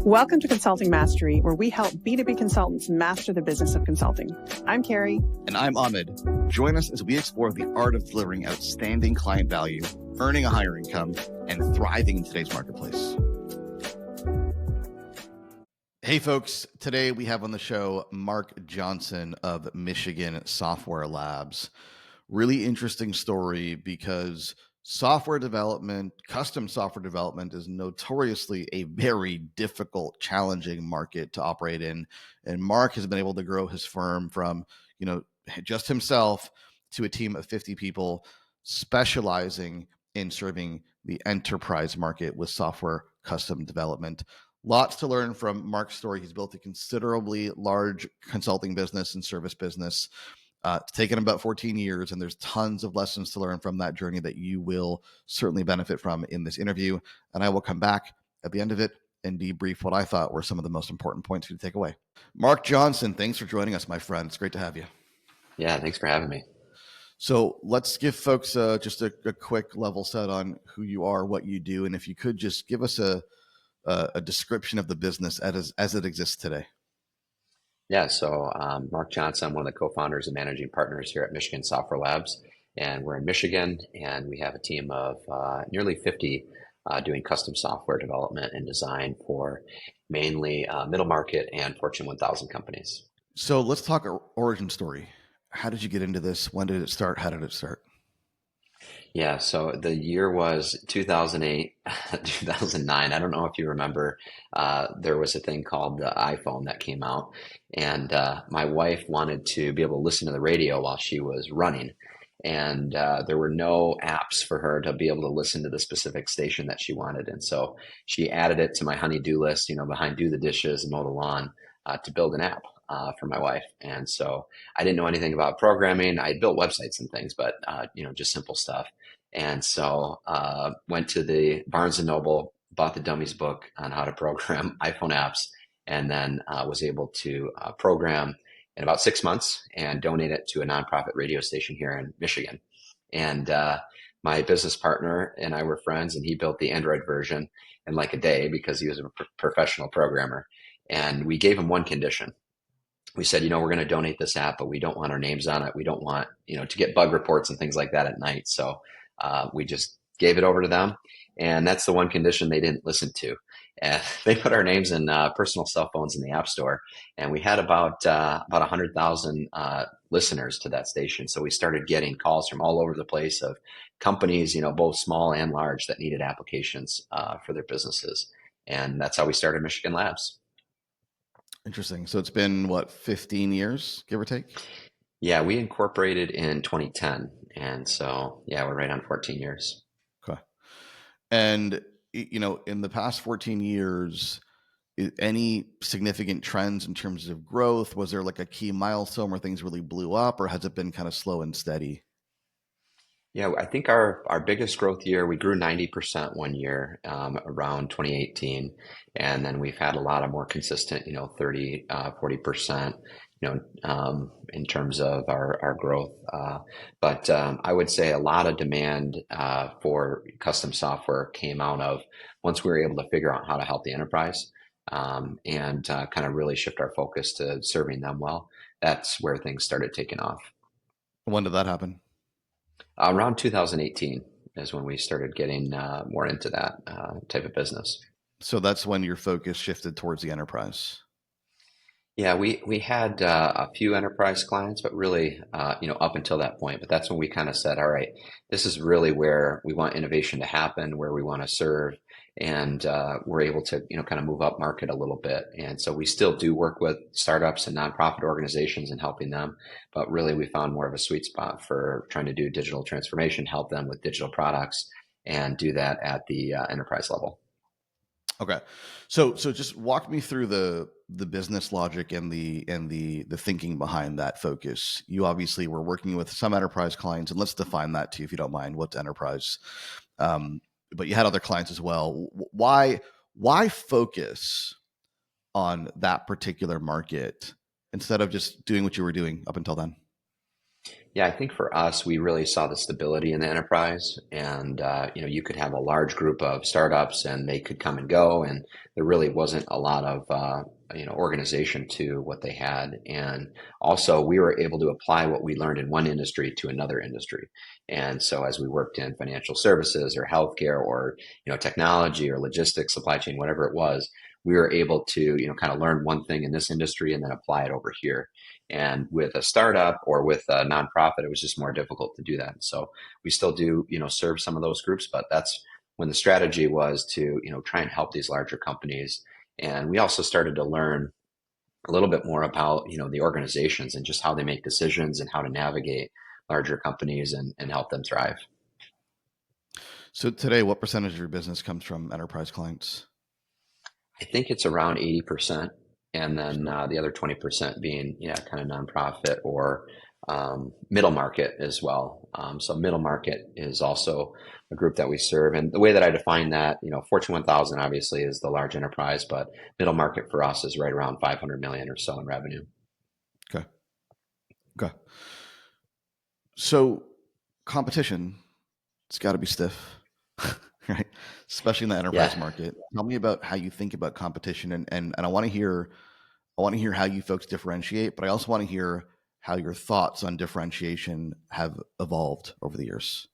Welcome to Consulting Mastery, where we help B2B consultants master the business of consulting. I'm Carrie. And I'm Ahmed. Join us as we explore the art of delivering outstanding client value, earning a higher income, and thriving in today's marketplace. Hey folks, today we have on the show Mark Johnson of Michigan Software Labs. Really interesting story because software development, custom software development is notoriously a very difficult, challenging market to operate in. And Mark has been able to grow his firm from, just himself to a team of 50 people specializing in serving the enterprise market with software custom development. Lots to learn from Mark's story. He's built a considerably large consulting business and service business. It's taken about 14 years, and there's tons of lessons to learn from that journey that you will certainly benefit from in this interview. And I will come back at the end of it and debrief what I thought were some of the most important points for you to take away. Mark Johnson, thanks for joining us, my friend. It's great to have you. Yeah, thanks for having me. So let's give folks just a quick level set on who you are, what you do, and if you could just give us a description of the business as it exists today. Yeah, so Mark Johnson, I'm one of the co-founders and managing partners here at Michigan Software Labs, and we're in Michigan, and we have a team of nearly 50 doing custom software development and design for mainly middle market and Fortune 1000 companies. So let's talk origin story. How did you get into this? When did it start? How did it start? Yeah, so the year was 2008, 2009. I don't know if you remember, there was a thing called the iPhone that came out, and my wife wanted to be able to listen to the radio while she was running. And there were no apps for her to be able to listen to the specific station that she wanted. And so she added it to my honey-do list, behind do the dishes and mow the lawn, to build an app for my wife. And so I didn't know anything about programming. I built websites and things, but just simple stuff. And so went to the Barnes & Noble, bought the Dummies book on how to program iPhone apps, and then was able to program in about 6 months and donate it to a nonprofit radio station here in Michigan. And my business partner and I were friends, and he built the Android version in like a day because he was a professional programmer. And we gave him one condition. We said, we're going to donate this app, but we don't want our names on it. We don't want, to get bug reports and things like that at night. So we just gave it over to them. And that's the one condition they didn't listen to. And they put our names in personal cell phones in the App Store. And we had about 100,000 listeners to that station. So we started getting calls from all over the place of companies, both small and large, that needed applications for their businesses. And that's how we started Michigan Labs. Interesting. So it's been 15 years, give or take? Yeah, we incorporated in 2010. And so, we're right on 14 years. Okay. And, in the past 14 years, any significant trends in terms of growth? Was there like a key milestone where things really blew up, or has it been kind of slow and steady? Yeah, I think our biggest growth year, we grew 90% one year around 2018. And then we've had a lot of more consistent, 30, 40%, in terms of our growth. But I would say a lot of demand for custom software came out of once we were able to figure out how to help the enterprise and kind of really shift our focus to serving them well. That's where things started taking off. When did that happen? Around 2018 is when we started getting more into that type of business. So that's when your focus shifted towards the enterprise. Yeah, we had a few enterprise clients, but really, up until that point. But that's when we kind of said, all right, this is really where we want innovation to happen, where we want to serve, and we're able to, kind of move up market a little bit. And so we still do work with startups and nonprofit organizations and helping them, but really we found more of a sweet spot for trying to do digital transformation, help them with digital products, and do that at the enterprise level. Okay. So just walk me through the business logic and the thinking behind that focus. You obviously were working with some enterprise clients, and let's define that too, if you don't mind. What's enterprise? But you had other clients as well. Why focus on that particular market instead of just doing what you were doing up until then? Yeah, I think for us, we really saw the stability in the enterprise, and you could have a large group of startups, and they could come and go, and there really wasn't a lot of organization to what they had. And also, we were able to apply what we learned in one industry to another industry. And so, as we worked in financial services or healthcare or technology or logistics, supply chain, whatever it was, we were able to kind of learn one thing in this industry and then apply it over here. And with a startup or with a nonprofit, it was just more difficult to do that. So we still do, serve some of those groups, but that's when the strategy was to, try and help these larger companies. And we also started to learn a little bit more about, the organizations and just how they make decisions and how to navigate larger companies and help them thrive. So today, what percentage of your business comes from enterprise clients? I think it's around 80%. And then the other 20% being, kind of nonprofit or middle market as well. So middle market is also a group that we serve. And the way that I define that, Fortune 1000 obviously is the large enterprise, but middle market for us is right around 500 million or so in revenue. Okay. Okay. So competition, it's got to be stiff, right? Especially in the enterprise Yeah. market. Tell me about how you think about competition, and I want to hear how you folks differentiate, but I also want to hear how your thoughts on differentiation have evolved over the years.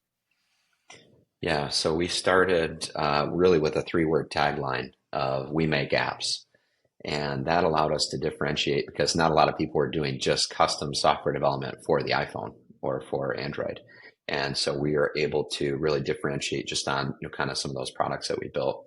Yeah. So we started really with a 3-word tagline of "We make apps." And that allowed us to differentiate because not a lot of people were doing just custom software development for the iPhone or for Android. And so we are able to really differentiate just on kind of some of those products that we built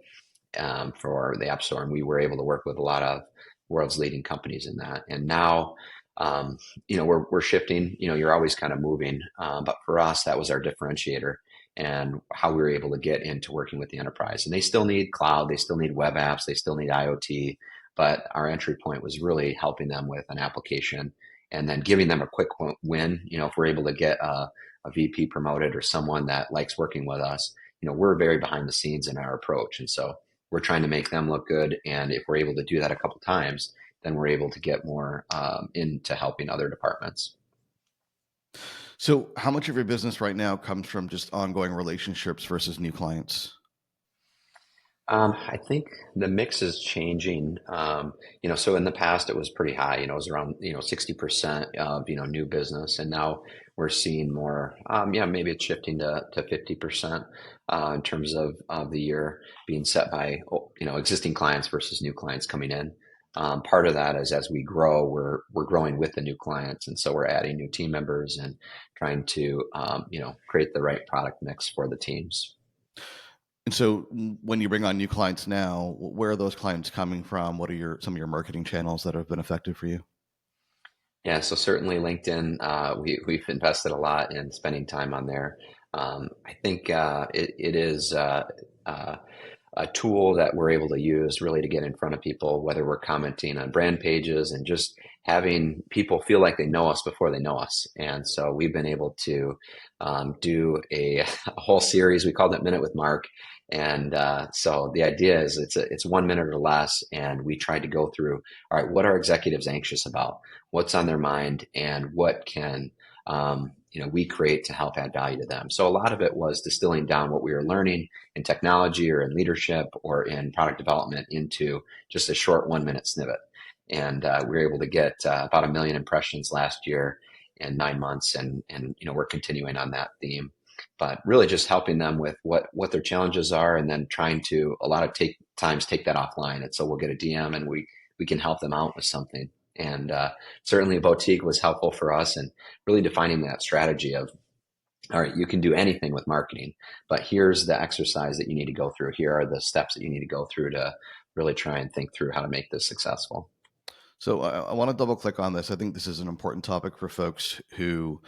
for the App Store. And we were able to work with a lot of world's leading companies in that. And now, we're shifting. You're always kind of moving, but for us, that was our differentiator and how we were able to get into working with the enterprise. And they still need cloud, they still need web apps, they still need IoT, but our entry point was really helping them with an application and then giving them a quick win. If we're able to get a VP promoted or someone that likes working with us, we're very behind the scenes in our approach. And so we're trying to make them look good. And if we're able to do that a couple times, then we're able to get more into helping other departments. So how much of your business right now comes from just ongoing relationships versus new clients? I think the mix is changing. So in the past it was pretty high. It was around 60% of new business, and now we're seeing more. Maybe it's shifting to 50% in terms of the year being set by existing clients versus new clients coming in. Part of that is as we grow, we're growing with the new clients, and so we're adding new team members and trying to create the right product mix for the teams. And so when you bring on new clients now, where are those clients coming from? What are some of your marketing channels that have been effective for you? Yeah, so certainly LinkedIn, we've invested a lot in spending time on there. I think it is a tool that we're able to use really to get in front of people, whether we're commenting on brand pages and just having people feel like they know us before they know us. And so we've been able to do a whole series. We called it Minute with Mark. And so the idea is it's 1 minute or less, and we tried to go through, all right, what are executives anxious about? What's on their mind, and what can we create to help add value to them? So a lot of it was distilling down what we were learning in technology or in leadership or in product development into just a short 1 minute snippet. And we were able to get about 1 million impressions last year in 9 months, and we're continuing on that theme. But really just helping them with what their challenges are, and then trying to a lot of times take that offline. And so we'll get a DM and we can help them out with something. And certainly Boutique was helpful for us, and really defining that strategy of, all right, you can do anything with marketing, but here's the exercise that you need to go through. Here are the steps that you need to go through to really try and think through how to make this successful. So I want to double click on this. I think this is an important topic for folks who,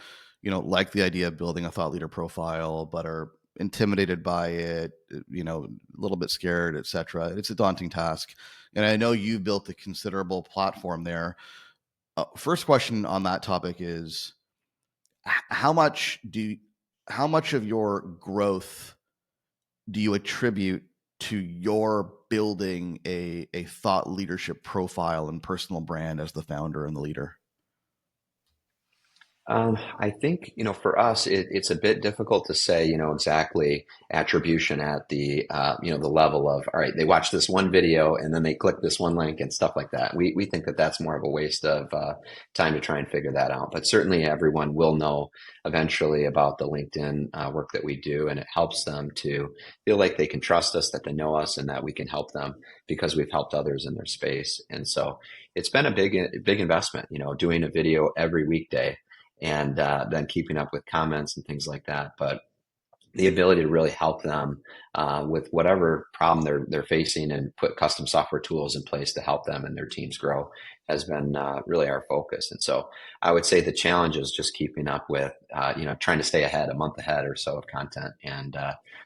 like the idea of building a thought leader profile, but are intimidated by it, a little bit scared, et cetera. It's a daunting task. And I know you built a considerable platform there. First question on that topic is, how much of your growth do you attribute to your building a thought leadership profile and personal brand as the founder and the leader? I think, for us, it's a bit difficult to say, exactly attribution at the level of, all right, they watch this one video and then they click this one link and stuff like that. We think that that's more of a waste of time to try and figure that out. But certainly everyone will know eventually about the LinkedIn work that we do, and it helps them to feel like they can trust us, that they know us, and that we can help them because we've helped others in their space. And so it's been a big investment, doing a video every weekday and then keeping up with comments and things like that. But the ability to really help them with whatever problem they're facing and put custom software tools in place to help them and their teams grow has been really our focus. And so I would say the challenge is just keeping up with, trying to stay ahead, a month ahead or so of content. And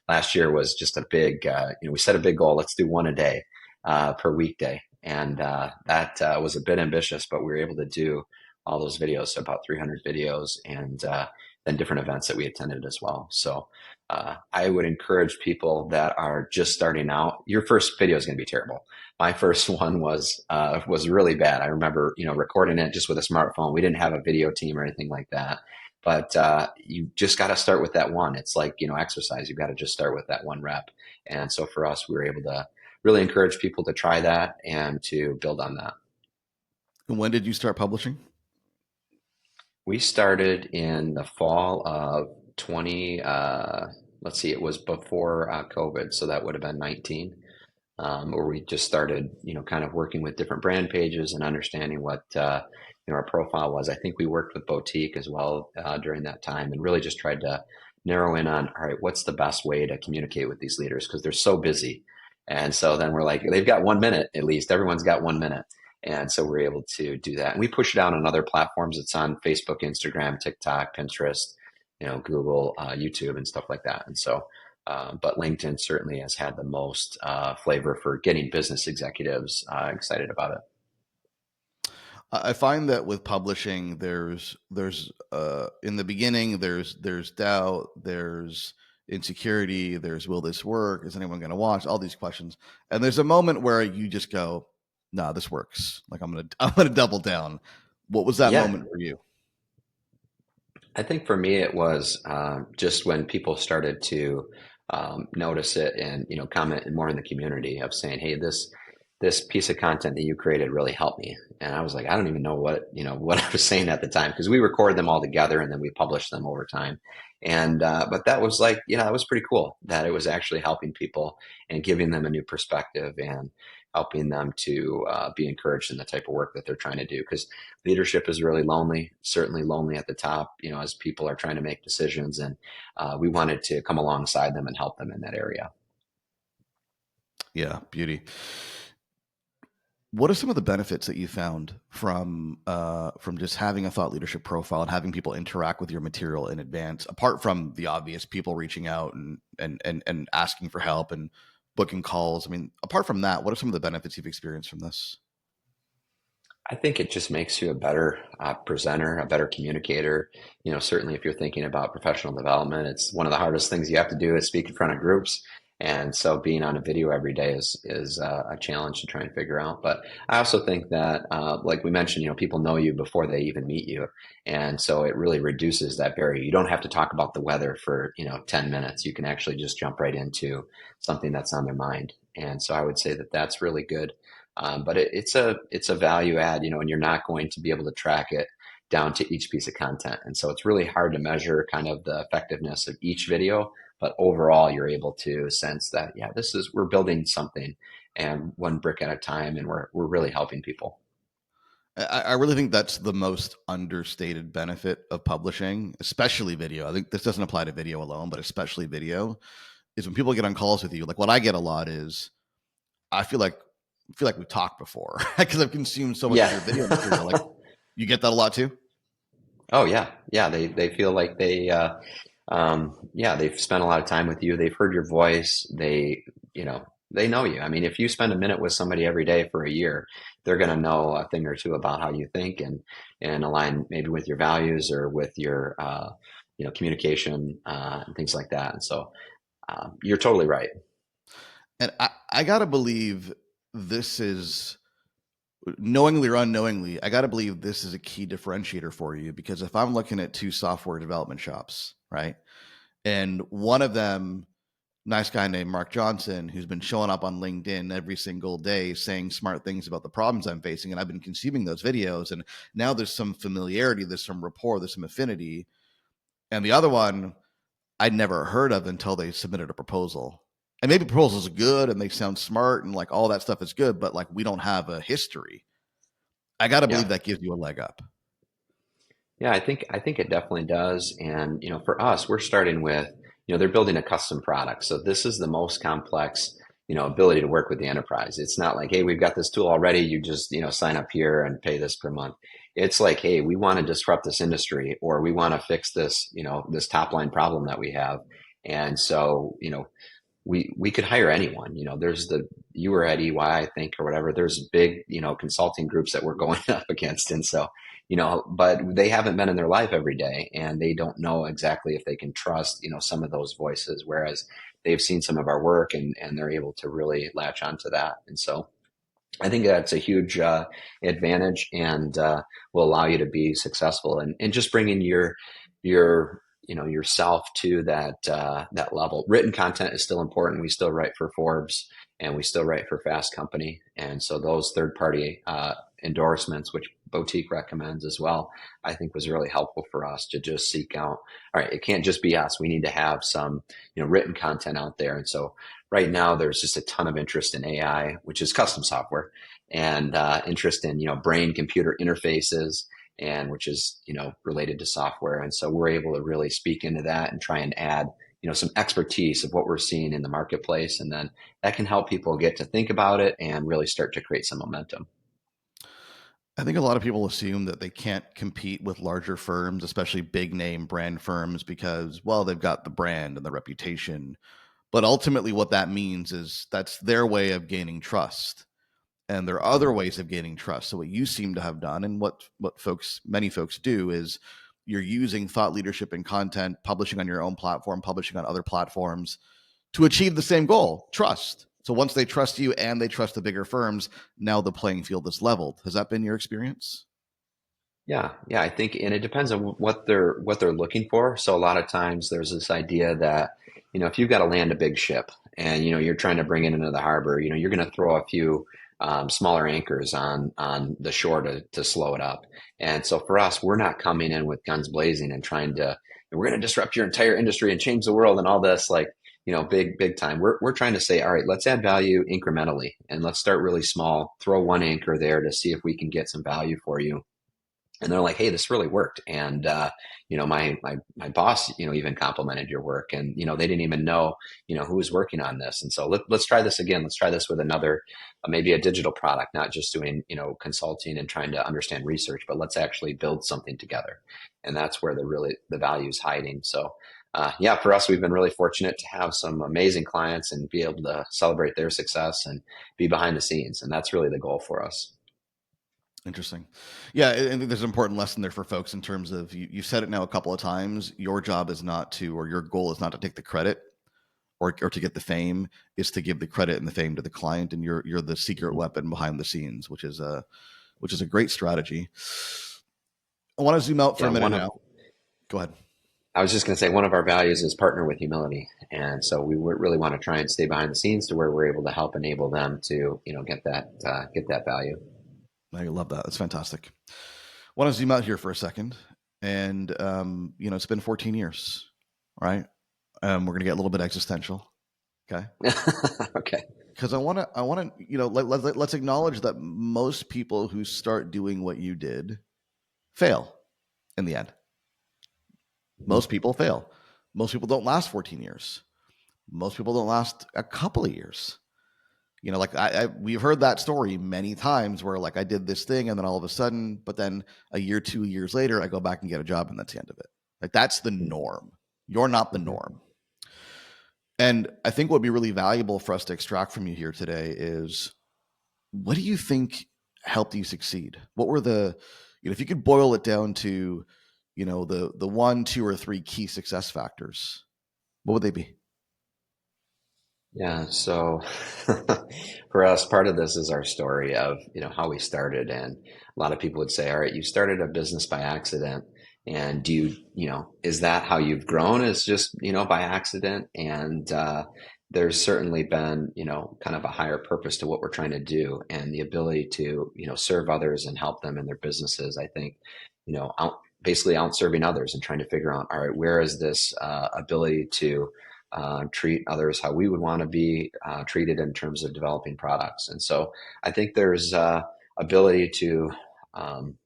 last year was just a big, we set a big goal. Let's do one a day per weekday. And that was a bit ambitious, but we were able to do all those videos, so about 300 videos, and then different events that we attended as well. So I would encourage people that are just starting out. Your first video is going to be terrible. My first one was really bad. I remember, recording it just with a smartphone. We didn't have a video team or anything like that. But you just got to start with that one. It's like, exercise. You've got to just start with that one rep. And so for us, we were able to really encourage people to try that and to build on that. And when did you start publishing? We started in the fall of 20, let's see, it was before COVID, so that would have been 19, where we just started, kind of working with different brand pages and understanding what, our profile was. I think we worked with Boutique as well during that time and really just tried to narrow in on, all right, what's the best way to communicate with these leaders? Because they're so busy. And so then we're like, they've got 1 minute at least. Everyone's got 1 minute. And so we're able to do that. And we push it out on other platforms. It's on Facebook, Instagram, TikTok, Pinterest, Google, YouTube, and stuff like that. And so, but LinkedIn certainly has had the most flavor for getting business executives excited about it. I find that with publishing, there's in the beginning, there's doubt, there's insecurity, there's will this work? Is anyone going to watch? All these questions. And there's a moment where you just go, no, this works. Like I'm gonna double down. What was that moment for you? I think for me it was just when people started to notice it and comment more in the community of saying, "Hey, this piece of content that you created really helped me." And I was like, I don't even know what I was saying at the time because we recorded them all together and then we published them over time. And but that was like, that was pretty cool that it was actually helping people and giving them a new perspective and helping them to be encouraged in the type of work that they're trying to do. Because leadership is really lonely, certainly lonely at the top, as people are trying to make decisions. And we wanted to come alongside them and help them in that area. Yeah, beauty. What are some of the benefits that you found from just having a thought leadership profile and having people interact with your material in advance, apart from the obvious people reaching out and asking for help and booking calls? I mean, apart from that, what are some of the benefits you've experienced from this? I think it just makes you a better presenter, a better communicator. Certainly if you're thinking about professional development, it's one of the hardest things you have to do is speak in front of groups. And so being on a video every day is a challenge to try and figure out. But I also think that, like we mentioned, people know you before they even meet you. And so it really reduces that barrier. You don't have to talk about the weather for, 10 minutes. You can actually just jump right into something that's on their mind. And so I would say that that's really good. But it's a value add, and you're not going to be able to track it down to each piece of content. And so it's really hard to measure kind of the effectiveness of each video. But overall, you're able to sense that, we're building something and one brick at a time, and we're really helping people. I really think that's the most understated benefit of publishing, especially video. I think this doesn't apply to video alone, but especially video, is when people get on calls with you. Like what I get a lot is, I feel like we've talked before because I've consumed so much of your video material. Like, you get that a lot too? Oh yeah. They feel like they've spent a lot of time with you. They've heard your voice. They know you. I mean, if you spend a minute with somebody every day for a year, they're going to know a thing or two about how you think and align maybe with your values or with your, communication and things like that. And so you're totally right. And I got to believe this is knowingly or unknowingly, I got to believe this is a key differentiator for you, because if I'm looking at two software development shops, right, and one of them, nice guy named Mark Johnson, who's been showing up on LinkedIn every single day saying smart things about the problems I'm facing, and I've been consuming those videos, and now there's some familiarity, there's some rapport, there's some affinity. And the other one I'd never heard of until they submitted a proposal. And maybe proposals are good and they sound smart and like all that stuff is good, but like we don't have a history. I got to believe Yeah. that gives you a leg up. Yeah, I think it definitely does. And for us, we're starting with, they're building a custom product. So this is the most complex, ability to work with the enterprise. It's not like, hey, we've got this tool already. You just, sign up here and pay this per month. It's like, hey, we want to disrupt this industry, or we want to fix this, this top line problem that we have. And so, we could hire anyone. There's you were at EY, I think, or whatever. There's big, consulting groups that we're going up against. And so, but they haven't been in their life every day, and they don't know exactly if they can trust, some of those voices, whereas they've seen some of our work, and they're able to really latch onto that. And so I think that's a huge advantage, and will allow you to be successful, and just bringing your yourself to that level. Written content is still important. We still write for Forbes, and we still write for Fast Company, and so those third party endorsements, which Boutique recommends as well, I think was really helpful for us to just seek out. All right, it can't just be us. We need to have some written content out there, and so right now there's just a ton of interest in AI, which is custom software, and interest in brain computer interfaces, and which is related to software. And so we're able to really speak into that and try and add some expertise of what we're seeing in the marketplace, and then that can help people get to think about it and really start to create some momentum. I think a lot of people assume that they can't compete with larger firms, especially big name brand firms, because, well, they've got the brand and the reputation. But ultimately, what that means is that's their way of gaining trust. And there are other ways of gaining trust. So what you seem to have done, and what many folks do, is you're using thought leadership and content, publishing on your own platform, publishing on other platforms to achieve the same goal, trust. So once they trust you and they trust the bigger firms, now the playing field is leveled. Has that been your experience? Yeah, I think, and it depends on what they're looking for. So a lot of times there's this idea that if you've got to land a big ship, and you're trying to bring it into the harbor, you're going to throw a few smaller anchors on the shore to slow it up. And so for us, we're not coming in with guns blazing and trying to, we're going to disrupt your entire industry and change the world and all this, like big time. We're trying to say, all right, let's add value incrementally, and let's start really small. Throw one anchor there to see if we can get some value for you. And they're like, hey, this really worked. And, my boss, even complimented your work, and, they didn't even know, who was working on this. And so let's try this again. Let's try this with another, maybe a digital product, not just doing, consulting and trying to understand research, but let's actually build something together. And that's where the value is hiding. So, yeah, for us, we've been really fortunate to have some amazing clients and be able to celebrate their success and be behind the scenes. And that's really the goal for us. Interesting. Yeah, I think there's an important lesson there for folks in terms of you said it now a couple of times. Your job is not to, or your goal is not to take the credit or to get the fame. Is to give the credit and the fame to the client, and you're the secret weapon behind the scenes, which is a great strategy. I want to zoom out for a minute now. Go ahead. I was just going to say, one of our values is partner with humility, and so we really want to try and stay behind the scenes to where we're able to help enable them to get that value. I love that. That's fantastic. I want to zoom out here for a second. And, it's been 14 years, right? We're going to get a little bit existential. Okay. Okay. Because I want to, let's acknowledge that most people who start doing what you did fail in the end. Most people fail. Most people don't last 14 years. Most people don't last a couple of years. Like we've heard that story many times where like I did this thing and then all of a sudden, but then a year, 2 years later, I go back and get a job and that's the end of it. Like that's the norm. You're not the norm. And I think what would be really valuable for us to extract from you here today is, what do you think helped you succeed? What were if you could boil it down to, the 1, 2, or 3 key success factors, what would they be? Yeah, so for us, part of this is our story of, how we started. And a lot of people would say, all right, you started a business by accident. And is that how you've grown? Is just, by accident? And there's certainly been, kind of a higher purpose to what we're trying to do, and the ability to, serve others and help them in their businesses. I think, basically out serving others and trying to figure out, all right, where is this ability to treat others how we would want to be treated in terms of developing products. And so I think there's ability to um,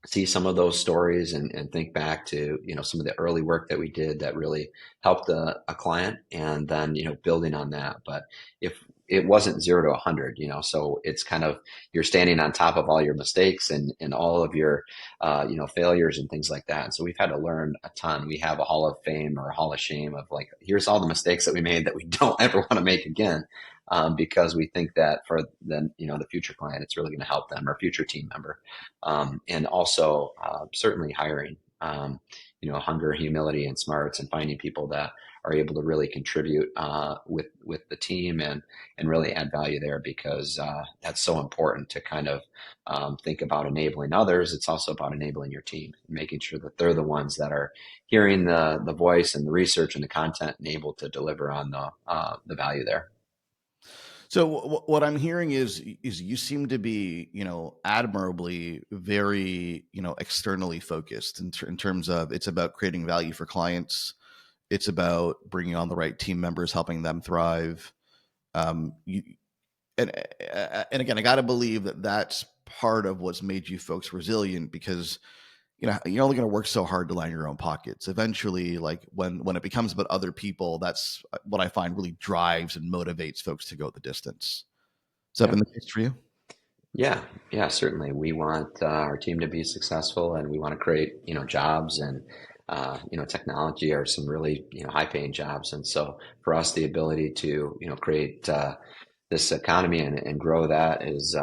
see some of those stories and think back to some of the early work that we did that really helped a client, and then building on that. But if it wasn't 0 to 100, so it's kind of, you're standing on top of all your mistakes and all of your failures and things like that. And so we've had to learn a ton. We have a hall of fame or a hall of shame of, like, here's all the mistakes that we made that we don't ever want to make again, because we think that for the future client, it's really going to help them, or future team member. And also certainly hiring, hunger, humility, and smarts, and finding people that are able to really contribute with the team and really add value there, because that's so important to kind of think about enabling others. It's also about enabling your team, making sure that they're the ones that are hearing the voice and the research and the content and able to deliver on the value there. So what I'm hearing is you seem to be, admirably very, externally focused in terms of, it's about creating value for clients. It's about bringing on the right team members, helping them thrive. You and again, I got to believe that that's part of what's made you folks resilient, because you're only going to work so hard to line your own pockets. Eventually, like when it becomes about other people, that's what I find really drives and motivates folks to go the distance. Has that Yeah. been the case for you? Yeah, certainly. We want our team to be successful, and we want to create, jobs, and technology are some really, high-paying jobs. And so for us, the ability to, create this economy and grow that is,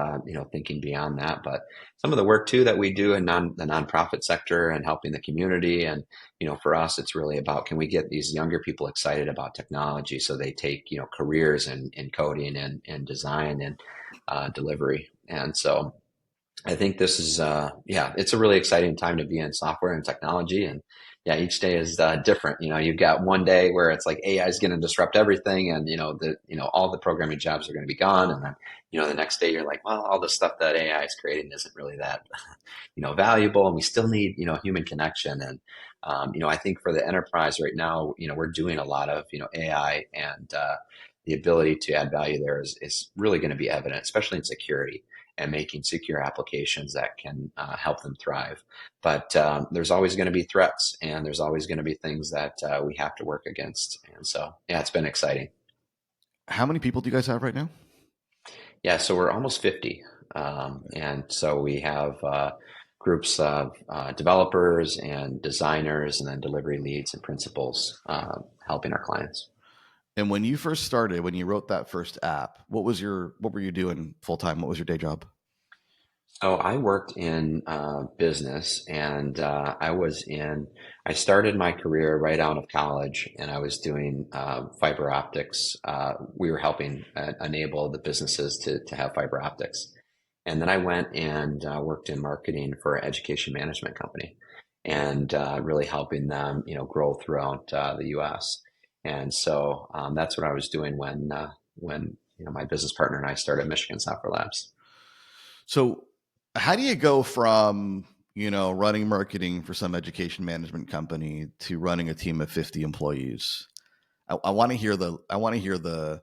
thinking beyond that. But some of the work too that we do in the nonprofit sector and helping the community, and for us, it's really about, can we get these younger people excited about technology so they take careers in coding and design and delivery. And so I think this is, it's a really exciting time to be in software and technology. And yeah, each day is different. You've got one day where it's like AI is going to disrupt everything, and all the programming jobs are going to be gone. And then the next day you're like, well, all the stuff that AI is creating isn't really that valuable, and we still need human connection. And I think for the enterprise right now, we're doing a lot of AI, and the ability to add value there is really going to be evident, especially in security and making secure applications that can help them thrive. But there's always going to be threats, and there's always going to be things that we have to work against. And so, yeah, it's been exciting. How many people do you guys have right now? Yeah, so we're almost 50. And so we have groups of developers and designers, and then delivery leads and principals helping our clients. And when you first started, when you wrote that first app, what were you doing full time? What was your day job? So I worked in business, and I started my career right out of college, and I was doing fiber optics. We were helping enable the businesses to have fiber optics. And then I went and worked in marketing for an education management company, and really helping them, grow throughout the U.S. And so that's what I was doing when my business partner and I started Michigan Software Labs. So how do you go from, running marketing for some education management company to running a team of 50 employees? I want to hear the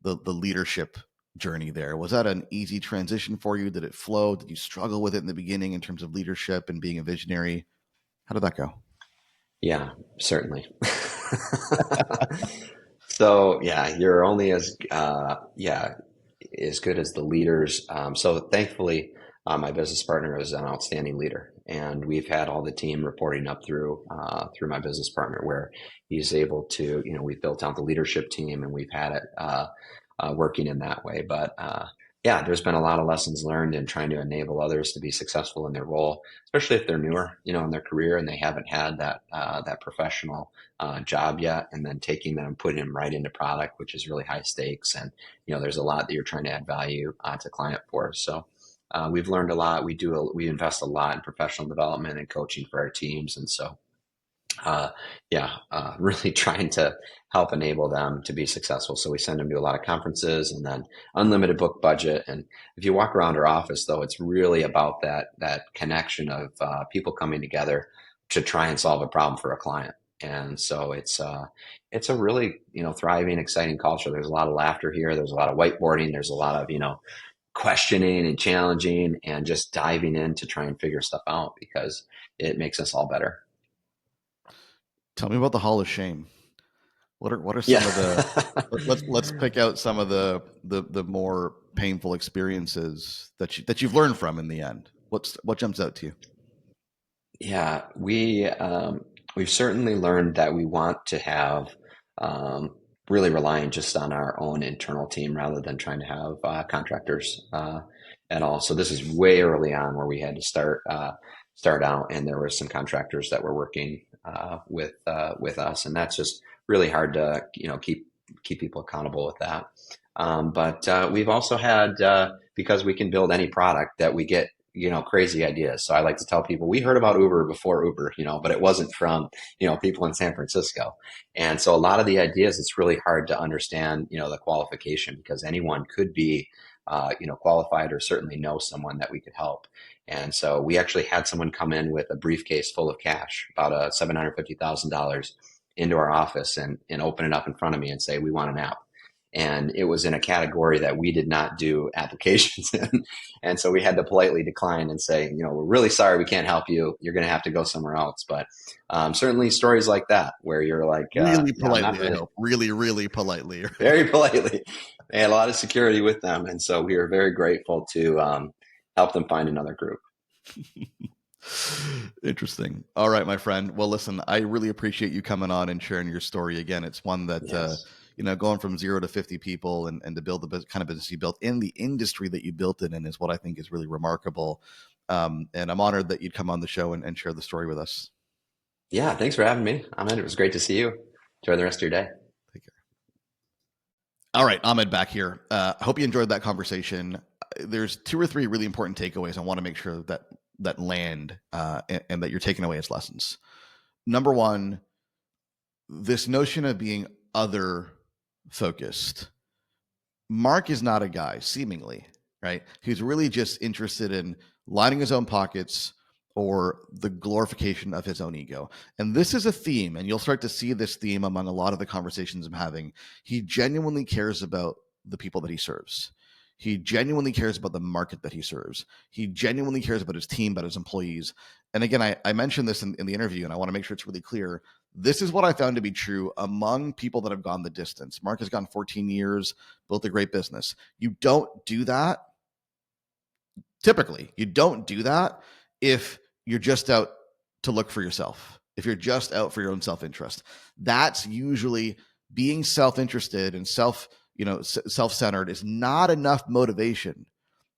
leadership journey there. Was that an easy transition for you? Did it flow? Did you struggle with it in the beginning in terms of leadership and being a visionary? How did that go? Yeah, certainly. So yeah, you're only as as good as the leaders. So thankfully, my business partner is an outstanding leader, and we've had all the team reporting up through my business partner, where he's able to, we've built out the leadership team, and we've had it working in that way. But yeah, there's been a lot of lessons learned in trying to enable others to be successful in their role, especially if they're newer, in their career and they haven't had that professional job yet, and then taking them and putting them right into product, which is really high stakes, and there's a lot that you're trying to add value to client for. So we've learned a lot. We invest a lot in professional development and coaching for our teams, and so really trying to help enable them to be successful. So we send them to a lot of conferences, and then unlimited book budget. And if you walk around our office, though, it's really about that connection of people coming together to try and solve a problem for a client. And so it's a really thriving, exciting culture. There's a lot of laughter here. There's a lot of whiteboarding. There's a lot of questioning and challenging and just diving in to try and figure stuff out, because it makes us all better. Tell me about the Hall of Shame. What are some Yeah. of the let's pick out some of the more painful experiences that you've learned from in the end. What jumps out to you? Yeah, we've certainly learned that we want to have really relying just on our own internal team rather than trying to have contractors at all. So this is way early on where we had to start out, and there were some contractors that were working with us, and that's just really hard to keep people accountable with that. But we've also had because we can build any product, that we get crazy ideas. So I like to tell people we heard about Uber before Uber, but it wasn't from people in San Francisco. And so a lot of the ideas, it's really hard to understand the qualification, because anyone could be qualified or certainly know someone that we could help. And so we actually had someone come in with a briefcase full of cash, about $750,000, into our office and open it up in front of me and say, we want an app. And it was in a category that we did not do applications in. And so we had to politely decline and say, we're really sorry, we can't help you. You're going to have to go somewhere else. But certainly stories like that, where you're like, really politely, not really. I hope. Really, really politely. Very politely. They had a lot of security with them. And so we are very grateful to help them find another group. Interesting. All right, my friend. Well, listen, I really appreciate you coming on and sharing your story again. It's one that, Yes. Going from 0 to 50 people and to build the kind of business you built in the industry that you built it in is what I think is really remarkable. And I'm honored that you'd come on the show and share the story with us. Yeah, thanks for having me, Ahmed. It was great to see you. Enjoy the rest of your day. Take care. All right, Ahmed back here. I hope you enjoyed that conversation. There's 2 or 3 really important takeaways I want to make sure that land and that you're taking away as lessons. Number 1, this notion of being other focused. Mark is not a guy, seemingly, right, who's really just interested in lining his own pockets or the glorification of his own ego. And this is a theme, and you'll start to see this theme among a lot of the conversations I'm having. He genuinely cares about the people that he serves. He genuinely cares about the market that he serves. He genuinely cares about his team, about his employees. And again, I mentioned this in the interview, and I want to make sure it's really clear. This is what I found to be true among people that have gone the distance. Mark has gone 14 years, built a great business. You don't do that. Typically, you don't do that if you're just out to look for yourself, if you're just out for your own self-interest. That's usually being self-interested and self-centered is not enough motivation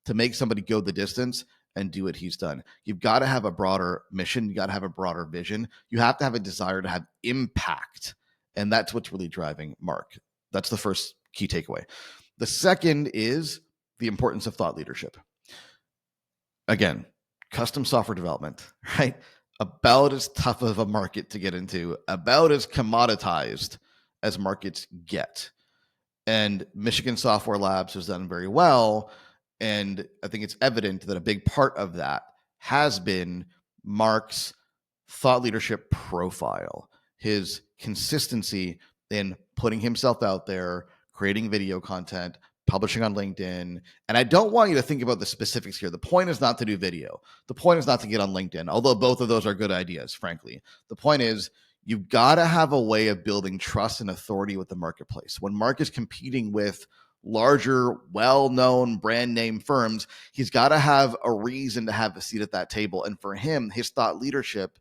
to make somebody go the distance and do what he's done. You've got to have a broader mission. You got to have a broader vision. You have to have a desire to have impact. And that's what's really driving Mark. That's the first key takeaway. The second is the importance of thought leadership. Again, custom software development, right? About as tough of a market to get into, about as commoditized as markets get. And Michigan Software Labs has done very well. And I think it's evident that a big part of that has been Mark's thought leadership profile, his consistency in putting himself out there, creating video content, publishing on LinkedIn. And I don't want you to think about the specifics here. The point is not to do video. The point is not to get on LinkedIn, although both of those are good ideas, frankly. The point is you've got to have a way of building trust and authority with the marketplace. When Mark is competing with larger, well-known brand name firms, he's got to have a reason to have a seat at that table. And for him, his thought leadership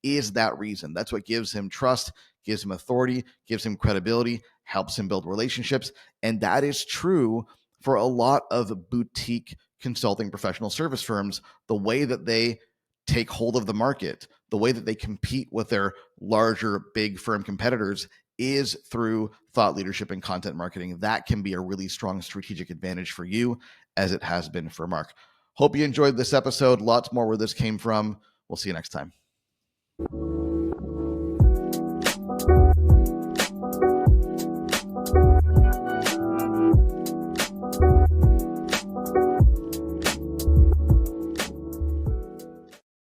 is that reason. That's what gives him trust, gives him authority, gives him credibility, helps him build relationships. And that is true For a lot of boutique consulting professional service firms, the way that they take hold of the market, the way that they compete with their larger big firm competitors is through thought leadership and content marketing. That can be a really strong strategic advantage for you, as it has been for Mark. Hope you enjoyed this episode. Lots more where this came from. We'll see you next time.